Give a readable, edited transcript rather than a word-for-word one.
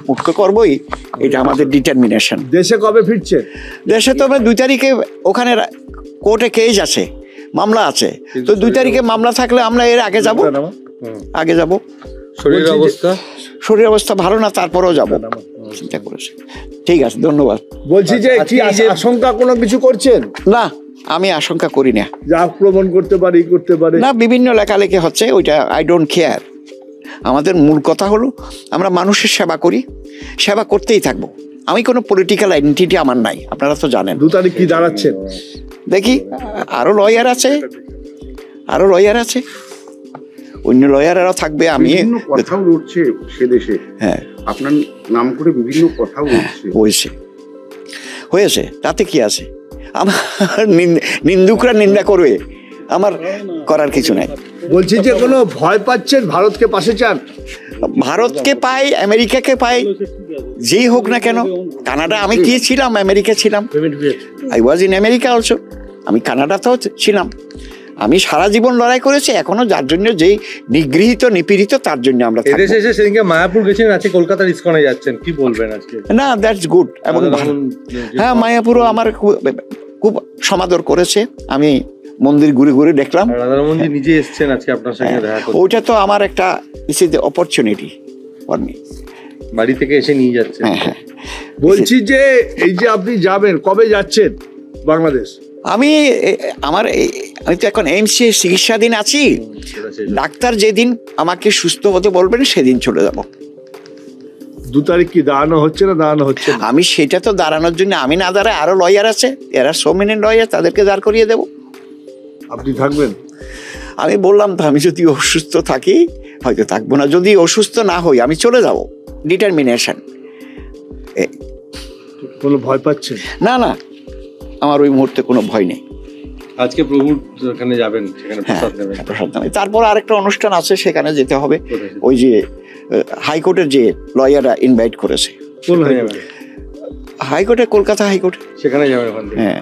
মুক্ত করবই, এটা আমাদের ডিটারমিনেশন। দেশে কবে ফিরছেন? দেশে তো 2 তারিখে ওখানে কোর্টে কেস আছে, মামলা আছে, তো 2 তারিখে মামলা থাকলে আমরা এর আগে যাব। শরীর অবস্থা ভালো না, তারপরেও যাব চিন্তা করেছি। ঠিক আছে, ধন্যবাদ। বলছি যে কি আশঙ্কা কোনো কিছু করছেন? না, আমি আশঙ্কা করি না, যা আক্রমণ করতে পারে না, বিভিন্ন লেখালেখি হচ্ছে, ওইটা আই ডোন্ট কেয়ার। আমাদের মূল কথা হলো আমরা মানুষের সেবা করি, সেবা করতেই থাকবো। আমি কোনো পলিটিক্যাল আইডেন্টিটি আমার নাই, আপনারা তো জানেন। 2 তারিখ কি দাঁড়াচ্ছেন দেখি, আরো লয়ার আছে, অন্য লয়ারেরাও থাকবে। আমি কথাও উঠছে সে দেশে, হ্যাঁ, আপনার নাম করে বিভিন্ন কথাও হয়েছে, তাতে কি আছে? আমার নিন্দুকরা নিন্দা করবে, আমার করার কিছু নাই। বলছি যে কোনো ভয় পাচ্ছেন? ভারতকে পাশে চান? ভারতকে পাই, আমেরিকাকে পাই, যেই হোক না কেন। কানাডা, আমি কি ছিলাম, আমেরিকা ছিলাম, I was in America also. আমি কানাডাতেও ছিলাম। আমি সারা জীবন লড়াই করেছি, এখনো যার জন্য যেই নিগৃহীত নিপীড়িত তার জন্য আমরা এদেশে এসে সেদিনকে মায়াপুর গেছেন, আজকে কলকাতার ইসকনে যাচ্ছেন, কি বলবেন আজকে? না, দ্যাটস গুড এবং হ্যাঁ, মায়াপুরও আমার খুব সমাদর করেছে। আমি মন্দির ঘুরে ঘুরে দেখলাম। রাধারমণজি নিজে এসেছেন আজকে আপনার সঙ্গে দেখা করতে। ওইটা তো আমার একটা this is the opportunity for me, বাড়ি থেকে এসে নিয়ে যাচ্ছেন। হ্যাঁ। বলছি যে এই যে আপনি যাবেন, কবে যাচ্ছেন বাংলাদেশ? আমি তো এখন এইমসে চিকিৎসাধীন আছি। ডাক্তার যেদিন আমাকে সুস্থ হতে বলবেন সেদিন চলে যাব। 2 তারিখ কি দাঁড়ানো হচ্ছে না? আমি সেটা তো দাঁড়ানোর জন্য আমি না দাঁড়ায় আরো লয়ার আছে, এরা সোমিনেন্ট লয়ার, তাদেরকে দাঁড় করিয়ে দেব। আপনি থাকবেন? আমি বললাম তো, আমি যদি অসুস্থ থাকি হয়তো থাকবো না, যদি অসুস্থ না হই আমি চলে যাব। ডিটারমিনেশন। কোনো ভয় পাচ্ছেন? না, আমার ওই মুহূর্তে কোনো ভয় নেই। আজকে প্রভুর ওখানে যাবেন, সেখানে প্রসাদ নেবেন। তারপর আরেকটা অনুষ্ঠান আছে, সেখানে যেতে হবে। ওই যে হাইকোর্টের যে লয়াররা ইনভাইট করেছে। কোন হাইকোর্টে? হাইকোর্টে, কলকাতা হাইকোর্টে, সেখানে যাবেন। হ্যাঁ।